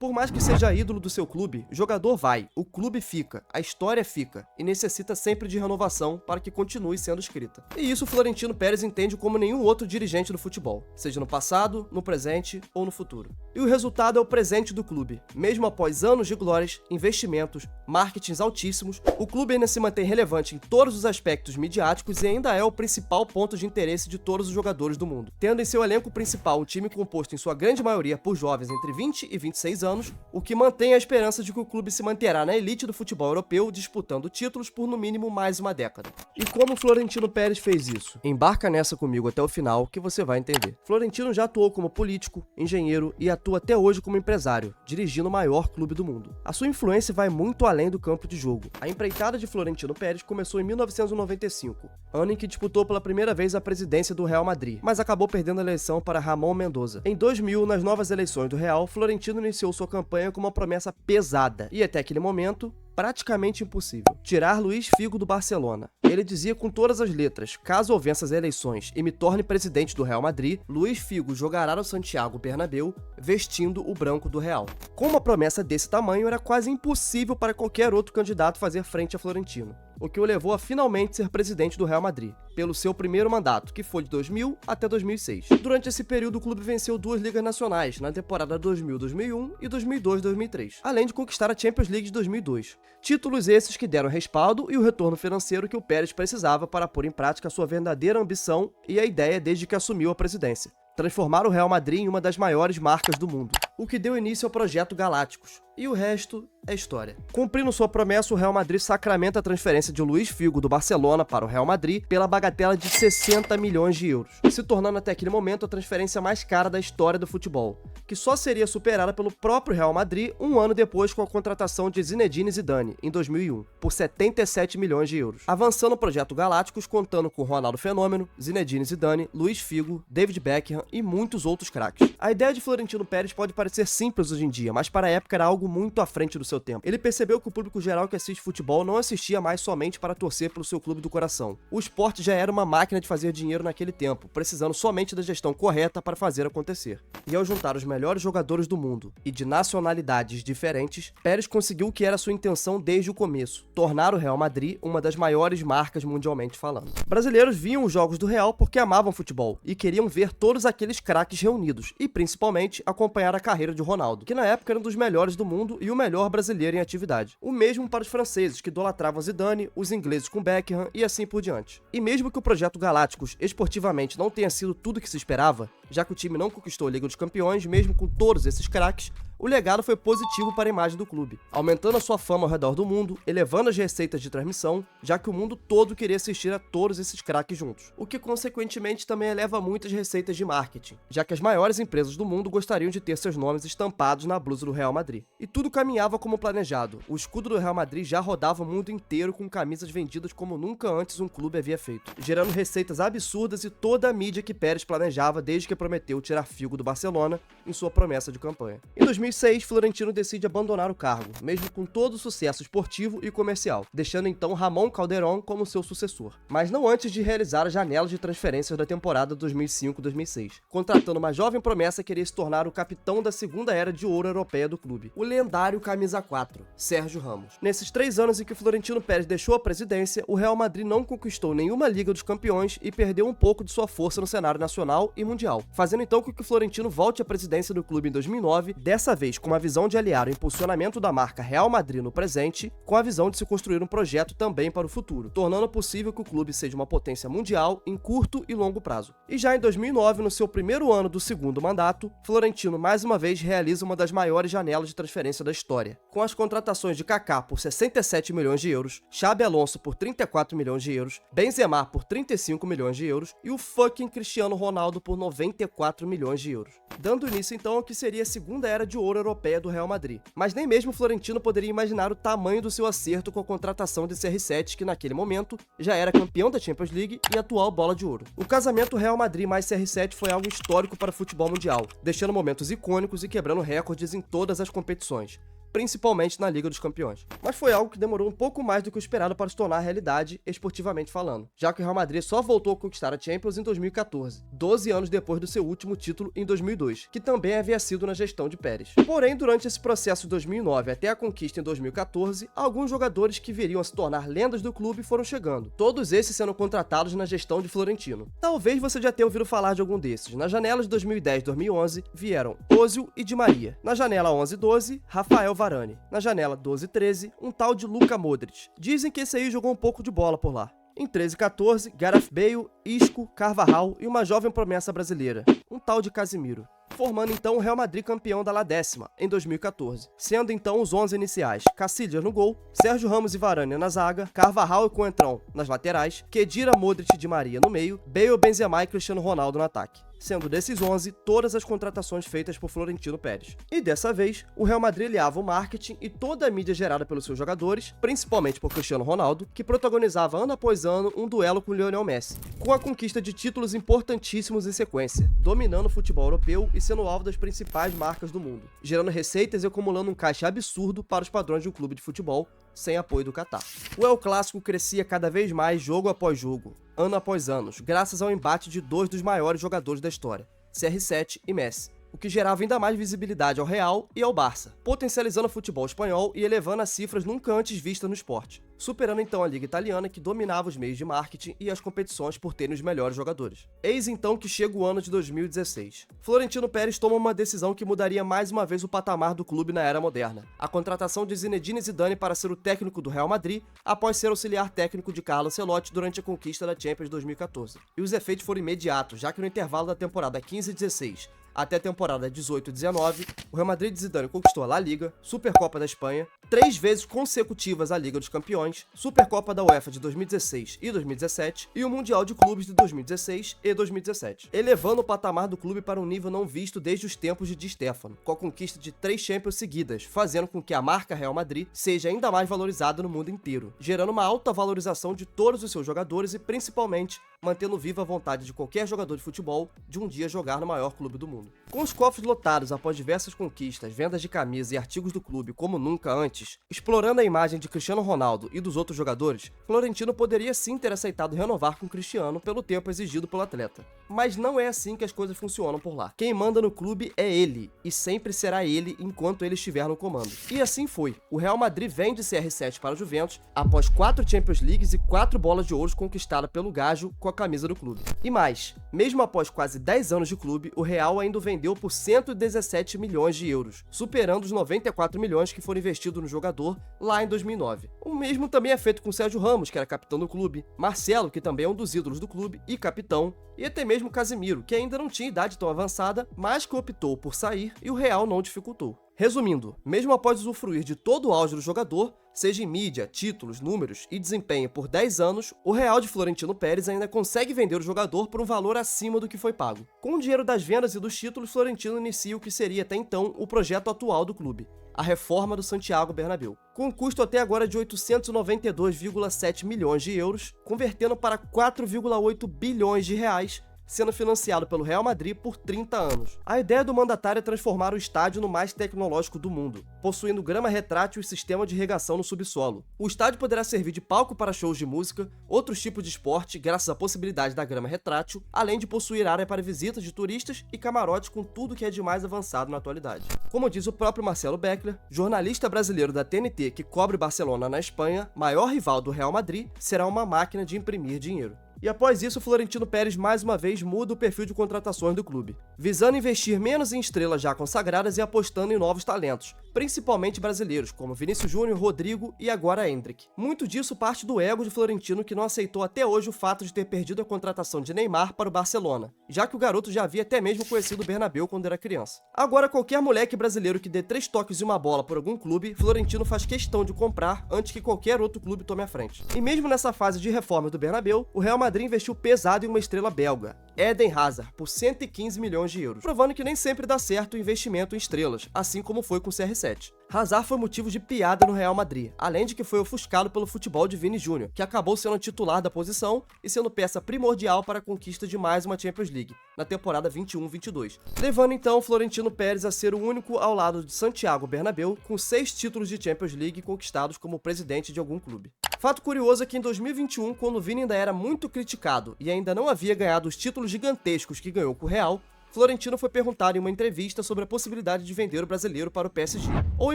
Por mais que seja ídolo do seu clube, o jogador vai, o clube fica, a história fica e necessita sempre de renovação para que continue sendo escrita. E isso o Florentino Pérez entende como nenhum outro dirigente do futebol, seja no passado, no presente ou no futuro. E o resultado é o presente do clube. Mesmo após anos de glórias, investimentos, marketings altíssimos, o clube ainda se mantém relevante em todos os aspectos midiáticos e ainda é o principal ponto de interesse de todos os jogadores do mundo. Tendo em seu elenco principal um time composto em sua grande maioria por jovens entre 20 e 26 anos, o que mantém a esperança de que o clube se manterá na elite do futebol europeu, disputando títulos por no mínimo mais uma década. E como o Florentino Pérez fez isso? Embarca nessa comigo até o final que você vai entender. Florentino já atuou como político, engenheiro e atua até hoje como empresário, dirigindo o maior clube do mundo. A sua influência vai muito além do campo de jogo. A empreitada de Florentino Pérez começou em 1995, ano em que disputou pela primeira vez a presidência do Real Madrid, mas acabou perdendo a eleição para Ramon Mendoza. Em 2000, nas novas eleições do Real, Florentino iniciou sua campanha com uma promessa pesada e até aquele momento praticamente impossível: tirar Luís Figo do Barcelona. Ele dizia com todas as letras: caso eu vença as eleições e me torne presidente do Real Madrid, Luís Figo jogará no Santiago Bernabéu vestindo o branco do Real. Com uma promessa desse tamanho, era quase impossível para qualquer outro candidato fazer frente a Florentino, o que o levou a finalmente ser presidente do Real Madrid, pelo seu primeiro mandato, que foi de 2000 até 2006. Durante esse período, o clube venceu 2 ligas nacionais, na temporada 2000-2001 e 2002-2003, além de conquistar a Champions League de 2002. Títulos esses que deram respaldo e o retorno financeiro que o Pérez precisava para pôr em prática sua verdadeira ambição e a ideia desde que assumiu a presidência: transformar o Real Madrid em uma das maiores marcas do mundo, o que deu início ao projeto Galácticos. E o resto é história. Cumprindo sua promessa, o Real Madrid sacramenta a transferência de Luís Figo do Barcelona para o Real Madrid pela bagatela de 60 milhões de euros, se tornando até aquele momento a transferência mais cara da história do futebol, que só seria superada pelo próprio Real Madrid um ano depois com a contratação de Zinedine Zidane, em 2001, por 77 milhões de euros. Avançando o projeto Galácticos, contando com Ronaldo Fenômeno, Zinedine Zidane, Luís Figo, David Beckham e muitos outros craques. A ideia de Florentino Pérez pode parecer simples hoje em dia, mas para a época era algo muito à frente do seu tempo. Ele percebeu que o público geral que assiste futebol não assistia mais somente para torcer pelo seu clube do coração. O esporte já era uma máquina de fazer dinheiro naquele tempo, precisando somente da gestão correta para fazer acontecer. E ao juntar os melhores jogadores do mundo e de nacionalidades diferentes, Pérez conseguiu o que era sua intenção desde o começo: tornar o Real Madrid uma das maiores marcas mundialmente falando. Brasileiros viam os jogos do Real porque amavam futebol e queriam ver todos aqueles craques reunidos e, principalmente, acompanhar a carreira de Ronaldo, que na época era um dos melhores do mundo e o melhor brasileiro em atividade. O mesmo para os franceses, que idolatravam Zidane, os ingleses com Beckham e assim por diante. E mesmo que o projeto Galácticos esportivamente não tenha sido tudo o que se esperava, já que o time não conquistou a Liga dos Campeões, mesmo com todos esses craques, o legado foi positivo para a imagem do clube, aumentando a sua fama ao redor do mundo, elevando as receitas de transmissão, já que o mundo todo queria assistir a todos esses craques juntos, o que consequentemente também eleva muitas receitas de marketing, já que as maiores empresas do mundo gostariam de ter seus nomes estampados na blusa do Real Madrid. E tudo caminhava como planejado. O escudo do Real Madrid já rodava o mundo inteiro com camisas vendidas como nunca antes um clube havia feito, gerando receitas absurdas e toda a mídia que Pérez planejava desde que prometeu tirar Figo do Barcelona em sua promessa de campanha. Em 2006, Florentino decide abandonar o cargo, mesmo com todo o sucesso esportivo e comercial, deixando então Ramon Calderón como seu sucessor. Mas não antes de realizar a janela de transferências da temporada 2005-2006, contratando uma jovem promessa que queria se tornar o capitão da segunda era de ouro europeia do clube, o lendário camisa 4, Sérgio Ramos. Nesses 3 anos em que Florentino Pérez deixou a presidência, o Real Madrid não conquistou nenhuma Liga dos Campeões e perdeu um pouco de sua força no cenário nacional e mundial, fazendo então com que o Florentino volte à presidência do clube em 2009, dessa vez com uma visão de aliar o impulsionamento da marca Real Madrid no presente com a visão de se construir um projeto também para o futuro, tornando possível que o clube seja uma potência mundial em curto e longo prazo. E já em 2009, no seu primeiro ano do segundo mandato, Florentino mais uma vez realiza uma das maiores janelas de transferência da história, com as contratações de Kaká por 67 milhões de euros, Xabi Alonso por 34 milhões de euros, Benzema por 35 milhões de euros e o fucking Cristiano Ronaldo por 94 milhões de euros, dando início então ao que seria a segunda era de ouro europeia do Real Madrid. Mas nem mesmo Florentino poderia imaginar o tamanho do seu acerto com a contratação de CR7, que naquele momento já era campeão da Champions League e atual bola de ouro. O casamento Real Madrid mais CR7 foi algo histórico para o futebol mundial, deixando momentos icônicos e quebrando recordes em todas as competições. principalmente na Liga dos Campeões. Mas foi algo que demorou um pouco mais do que o esperado para se tornar realidade, esportivamente falando, já que o Real Madrid só voltou a conquistar a Champions em 2014, 12 anos depois do seu último título em 2002, que também havia sido na gestão de Pérez. Porém, durante esse processo de 2009 até a conquista em 2014, alguns jogadores que viriam a se tornar lendas do clube foram chegando, todos esses sendo contratados na gestão de Florentino. Talvez você já tenha ouvido falar de algum desses. Na janela de 2010 e 2011 vieram Ozil e Di Maria. Na janela 11-12, Rafael Varane. Na janela 12-13, um tal de Luka Modric. Dizem que esse aí jogou um pouco de bola por lá. Em 13-14, Gareth Bale, Isco, Carvajal e uma jovem promessa brasileira, um tal de Casemiro. Formando então o Real Madrid campeão da La Décima, em 2014. Sendo então os 11 iniciais: Casillas no gol, Sérgio Ramos e Varane na zaga, Carvajal e Coentrão nas laterais, Khedira, Modric e Di Maria no meio, Bale, Benzema e Cristiano Ronaldo no ataque. Sendo desses 11, todas as contratações feitas por Florentino Pérez. E dessa vez, o Real Madrid aliava o marketing e toda a mídia gerada pelos seus jogadores, principalmente por Cristiano Ronaldo, que protagonizava ano após ano um duelo com Lionel Messi, com a conquista de títulos importantíssimos em sequência, dominando o futebol europeu e sendo alvo das principais marcas do mundo, gerando receitas e acumulando um caixa absurdo para os padrões de um clube de futebol, sem apoio do Catar. O El Clássico crescia cada vez mais jogo após jogo, ano após ano, graças ao embate de dois dos maiores jogadores da história, CR7 e Messi, o que gerava ainda mais visibilidade ao Real e ao Barça, potencializando o futebol espanhol e elevando as cifras nunca antes vistas no esporte, superando então a Liga Italiana, que dominava os meios de marketing e as competições por terem os melhores jogadores. Eis então que chega o ano de 2016. Florentino Pérez toma uma decisão que mudaria mais uma vez o patamar do clube na era moderna: a contratação de Zinedine Zidane para ser o técnico do Real Madrid, após ser auxiliar técnico de Carlo Ancelotti durante a conquista da Champions 2014. E os efeitos foram imediatos, já que no intervalo da temporada 15-16 até a temporada 18-19, o Real Madrid de Zidane conquistou a La Liga, Supercopa da Espanha, 3 vezes consecutivas a Liga dos Campeões, Supercopa da UEFA de 2016 e 2017 e o Mundial de Clubes de 2016 e 2017, elevando o patamar do clube para um nível não visto desde os tempos de Di Stéfano, com a conquista de 3 Champions seguidas, fazendo com que a marca Real Madrid seja ainda mais valorizada no mundo inteiro, gerando uma alta valorização de todos os seus jogadores e, principalmente, mantendo viva a vontade de qualquer jogador de futebol de um dia jogar no maior clube do mundo. Com os cofres lotados após diversas conquistas, vendas de camisas e artigos do clube como nunca antes, explorando a imagem de Cristiano Ronaldo e dos outros jogadores, Florentino poderia sim ter aceitado renovar com Cristiano pelo tempo exigido pelo atleta. Mas não é assim que as coisas funcionam por lá. Quem manda no clube é ele, e sempre será ele enquanto ele estiver no comando. E assim foi. O Real Madrid vende CR7 para o Juventus após 4 Champions Leagues e 4 bolas de ouro conquistadas pelo Gajo com a camisa do clube. E mais, mesmo após quase 10 anos de clube, o Real ainda o vendeu por 117 milhões de euros, superando os 94 milhões que foram investidos no jogador lá em 2009. O mesmo também é feito com Sérgio Ramos, que era capitão do clube, Marcelo, que também é um dos ídolos do clube e capitão, e até mesmo Casemiro, que ainda não tinha idade tão avançada, mas que optou por sair e o Real não dificultou. Resumindo, mesmo após usufruir de todo o auge do jogador, seja em mídia, títulos, números e desempenho por 10 anos, o Real de Florentino Pérez ainda consegue vender o jogador por um valor acima do que foi pago. Com o dinheiro das vendas e dos títulos, Florentino inicia o que seria até então o projeto atual do clube: a reforma do Santiago Bernabéu, com um custo até agora de 892,7 milhões de euros, convertendo para 4,8 bilhões de reais, sendo financiado pelo Real Madrid por 30 anos. A ideia do mandatário é transformar o estádio no mais tecnológico do mundo, possuindo grama retrátil e sistema de irrigação no subsolo. O estádio poderá servir de palco para shows de música, outros tipos de esporte, graças à possibilidade da grama retrátil, além de possuir área para visitas de turistas e camarotes com tudo que é de mais avançado na atualidade. Como diz o próprio Marcelo Beckler, jornalista brasileiro da TNT que cobre Barcelona na Espanha, maior rival do Real Madrid, será uma máquina de imprimir dinheiro. E após isso, Florentino Pérez mais uma vez muda o perfil de contratações do clube, visando investir menos em estrelas já consagradas e apostando em novos talentos, principalmente brasileiros, como Vinícius Júnior, Rodrigo e agora Endrick. Muito disso parte do ego de Florentino, que não aceitou até hoje o fato de ter perdido a contratação de Neymar para o Barcelona, já que o garoto já havia até mesmo conhecido o Bernabéu quando era criança. Agora, qualquer moleque brasileiro que dê 3 toques e uma bola por algum clube, Florentino faz questão de comprar antes que qualquer outro clube tome a frente. E mesmo nessa fase de reforma do Bernabéu, o Real Madrid investiu pesado em uma estrela belga, Eden Hazard, por 115 milhões de euros, provando que nem sempre dá certo o investimento em estrelas, assim como foi com o CR7. Hazard foi motivo de piada no Real Madrid, além de que foi ofuscado pelo futebol de Vini Júnior, que acabou sendo titular da posição e sendo peça primordial para a conquista de mais uma Champions League, na temporada 21-22, levando então Florentino Pérez a ser o único ao lado de Santiago Bernabéu com 6 títulos de Champions League conquistados como presidente de algum clube. Fato curioso é que em 2021, quando o Vini ainda era muito criticado e ainda não havia ganhado os títulos gigantescos que ganhou com o Real, Florentino foi perguntado em uma entrevista sobre a possibilidade de vender o brasileiro para o PSG, ou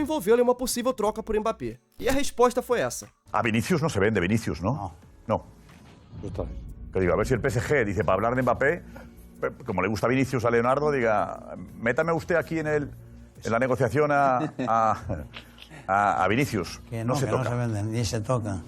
envolvê-lo em uma possível troca por Mbappé. E a resposta foi essa. A Vinicius no se vende, Vinicius, ¿no? No. Que digo, a ver si el PSG dice, para hablar de Mbappé, como le gusta Vinicius a Leonardo, diga, métame usted aquí en la negociación a Vinicius. Que no se vende, ni se toca.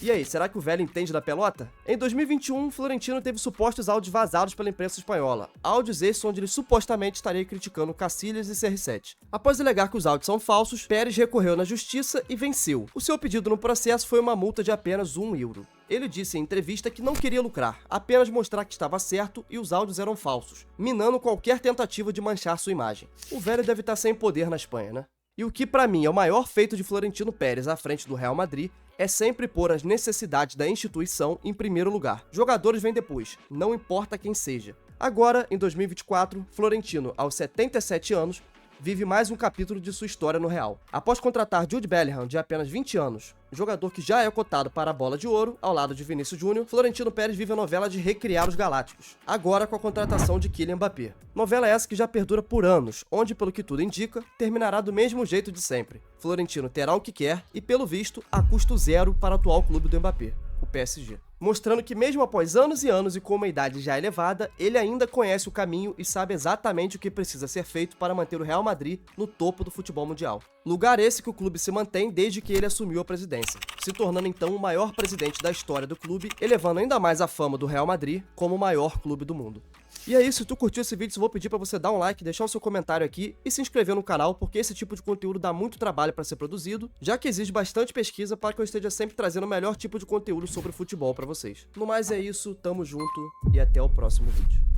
E aí, será que o velho entende da pelota? Em 2021, Florentino teve supostos áudios vazados pela imprensa espanhola, áudios esses onde ele supostamente estaria criticando Casillas e CR7. Após alegar que os áudios são falsos, Pérez recorreu na justiça e venceu. O seu pedido no processo foi uma multa de apenas €1. Ele disse em entrevista que não queria lucrar, apenas mostrar que estava certo e os áudios eram falsos, minando qualquer tentativa de manchar sua imagem. O velho deve estar sem poder na Espanha, né? E o que pra mim é o maior feito de Florentino Pérez à frente do Real Madrid é sempre pôr as necessidades da instituição em primeiro lugar. Jogadores vêm depois, não importa quem seja. Agora, em 2024, Florentino, aos 77 anos, vive mais um capítulo de sua história no Real. Após contratar Jude Bellingham, de apenas 20 anos, jogador que já é cotado para a Bola de Ouro, ao lado de Vinícius Júnior, Florentino Pérez vive a novela de recriar os Galácticos, agora com a contratação de Kylian Mbappé. Novela essa que já perdura por anos, onde, pelo que tudo indica, terminará do mesmo jeito de sempre. Florentino terá o que quer e, pelo visto, a custo zero para o atual clube do Mbappé, o PSG. Mostrando que mesmo após anos e anos e com uma idade já elevada, ele ainda conhece o caminho e sabe exatamente o que precisa ser feito para manter o Real Madrid no topo do futebol mundial. Lugar esse que o clube se mantém desde que ele assumiu a presidência, se tornando então o maior presidente da história do clube, elevando ainda mais a fama do Real Madrid como o maior clube do mundo. E é isso, se tu curtiu esse vídeo, eu vou pedir para você dar um like, deixar o seu comentário aqui e se inscrever no canal, porque esse tipo de conteúdo dá muito trabalho para ser produzido, já que exige bastante pesquisa para que eu esteja sempre trazendo o melhor tipo de conteúdo sobre futebol para vocês. No mais é isso, tamo junto e até o próximo vídeo.